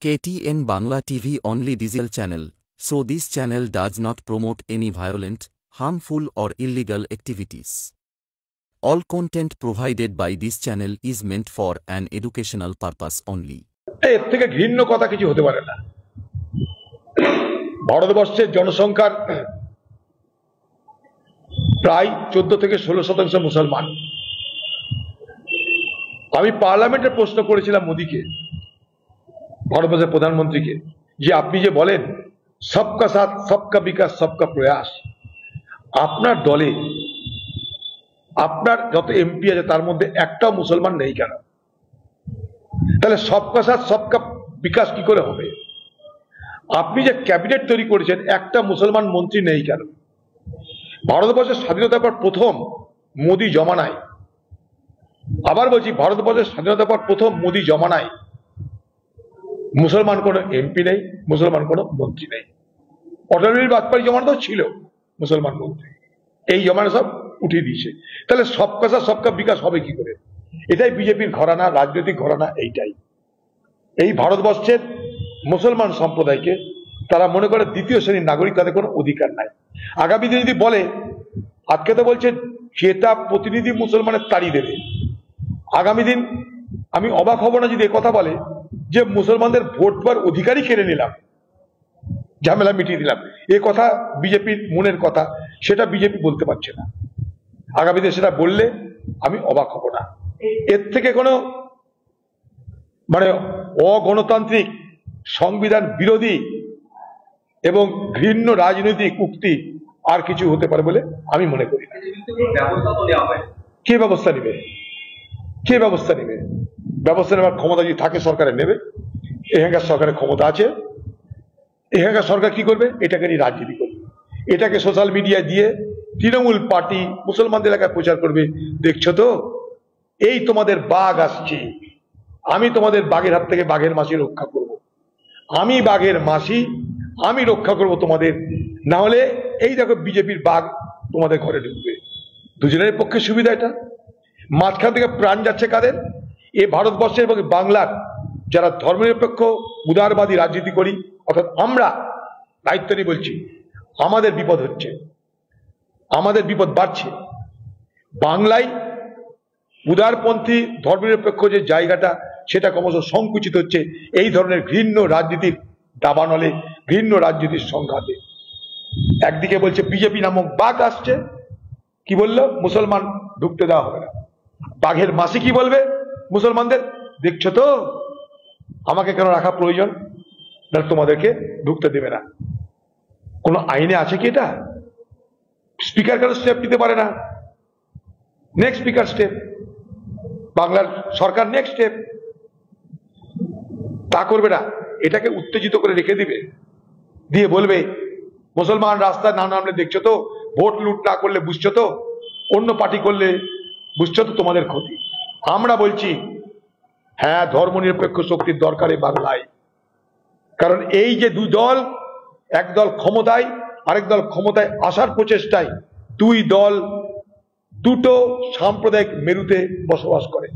KTN Bangla TV only digital channel, so this channel does not promote any violent, harmful or illegal activities. All content provided by this channel is meant for an educational purpose only. এর থেকে ঘৃণ্য কথা কিছু হতে পারে না। ভারতবর্ষের জনসংখ্যার প্রায় 14 থেকে 16% মুসলমান। আমি পার্লামেন্টে প্রশ্ন করেছিলাম মোদিকে, ভারতবর্ষের প্রধানমন্ত্রীকে, যে আপনি যে বলেন সবকা সাথ সবকা বিকাশ সবকা প্রয়াস, আপনার দলে আপনার যত এমপি আছে তার মধ্যে একটাও মুসলমান নেই কেন? তাহলে সবকা সাথ সবকা বিকাশ কি করে হবে? আপনি যে ক্যাবিনেট তৈরি করেছেন একটা মুসলমান মন্ত্রী নেই কেন? ভারতবর্ষের স্বাধীনতার পর প্রথম মোদি জমানায়, আবার বলছি ভারতবর্ষের স্বাধীনতার পর প্রথম মোদি জমানায় মুসলমান কোনো এমপি নেই, মুসলমান কোনো মন্ত্রী নেই। অটল বিহারী বাজপেয়ী জমানাতেও ছিল মুসলমান মন্ত্রী, এই জমানা সব উঠিয়ে দিয়েছে। তাহলে সবকা সাথ সবকা বিকাশ হবে কি করে? এটাই বিজেপির ঘরানা, রাজনৈতিক ঘরানা এইটাই। এই ভারতবর্ষের মুসলমান সম্প্রদায়কে তারা মনে করে দ্বিতীয় শ্রেণীর নাগরিক, তাদের কোনো অধিকার নাই। আগামী দিন যদি বলে, আজকে তো বলছে যেটা প্রতিনিধি মুসলমানের তাড়িয়ে দেবে, আগামী দিন আমি অবাক হব না যদি কথা বলে যে মুসলমানদের ভোট দেওয়ার অধিকারই কেড়ে নিলাম, ঝামেলা মিটিয়ে দিলাম। এ কথা বিজেপির মনের কথা, সেটা বিজেপি বলতে পারছে না। আগামী দিনে সেটা বললে আমি অবাক হব না। এর থেকে কোনো অগণতান্ত্রিক, সংবিধান বিরোধী এবং ঘৃণ্য রাজনৈতিক উক্তি আর কিছু হতে পারে বলে আমি মনে করি না। কে ব্যবস্থা নেবে? কে ব্যবস্থা নেবে? ব্যবস্থা নেওয়ার ক্ষমতা যদি থাকে সরকারের নেবে। এখানকার সরকারের ক্ষমতা আছে। এখানকার সরকার কি করবে? এটাকে নিয়ে রাজনীতি করবে, এটাকে সোশ্যাল মিডিয়ায় দিয়ে তৃণমূল পার্টি মুসলমানদের এলাকায় প্রচার করবে, দেখছো তো এই তোমাদের বাঘ আসছে, আমি তোমাদের বাঘের হাত থেকে বাঘের মাসি রক্ষা করব, আমি বাঘের মাসি, আমি রক্ষা করব তোমাদের, না হলে এই দেখো বিজেপির বাঘ তোমাদের ঘরে ঢুকবে। দুজনের পক্ষে সুবিধা এটা। মাঝখান থেকে প্রাণ যাচ্ছে কাদের? এ ভারতবর্ষের এবং বাংলার যারা ধর্মনিরপেক্ষ উদারবাদী রাজনীতি করি, অর্থাৎ আমরা দায়িত্ব নিয়ে বলছি, আমাদের বিপদ হচ্ছে, আমাদের বিপদ বাড়ছে। বাংলায় উদারপন্থী ধর্মনিরপেক্ষ যে জায়গাটা, সেটা ক্রমশ সংকুচিত হচ্ছে এই ধরনের ঘৃণ্য রাজনীতির দাবানলে, ঘৃণ্য রাজনীতির সংঘাতে। একদিকে বলছে বিজেপি নামক বাঘ আসছে, কি বললো? মুসলমান ঢুকতে দেওয়া হবে না। বাঘের মাসি কি বলবে মুসলমানদের? দেখছো তো আমাকে কেন রাখা প্রয়োজন, না তোমাদেরকে ঢুকতে দেবে না। কোন আইনে আছে কি এটা? স্পিকার কেন স্টেপ নিতে পারে না? নেক্সট স্পিকার স্টেপ, বাংলার সরকার নেক্সট স্টেপ, তা করবে না। এটাকে উত্তেজিত করে রেখে দিবে, দিয়ে বলবে মুসলমান রাস্তায় না নামলে দেখছো তো, ভোট লুট না করলে বুঝছো তো, অন্য পার্টি করলে বুঝছো তো তোমাদের ক্ষতি। আমরা বলছি হ্যাঁ, ধর্মনিরপেক্ষ শক্তির দরকার এই বাংলায়। কারণ এই যে দুই দল, এক দল ক্ষমতায়, আরেক দল ক্ষমতায় আসার প্রচেষ্টায়, দুই দল দুটো সাম্প্রদায়িক মেরুতে বসবাস করে।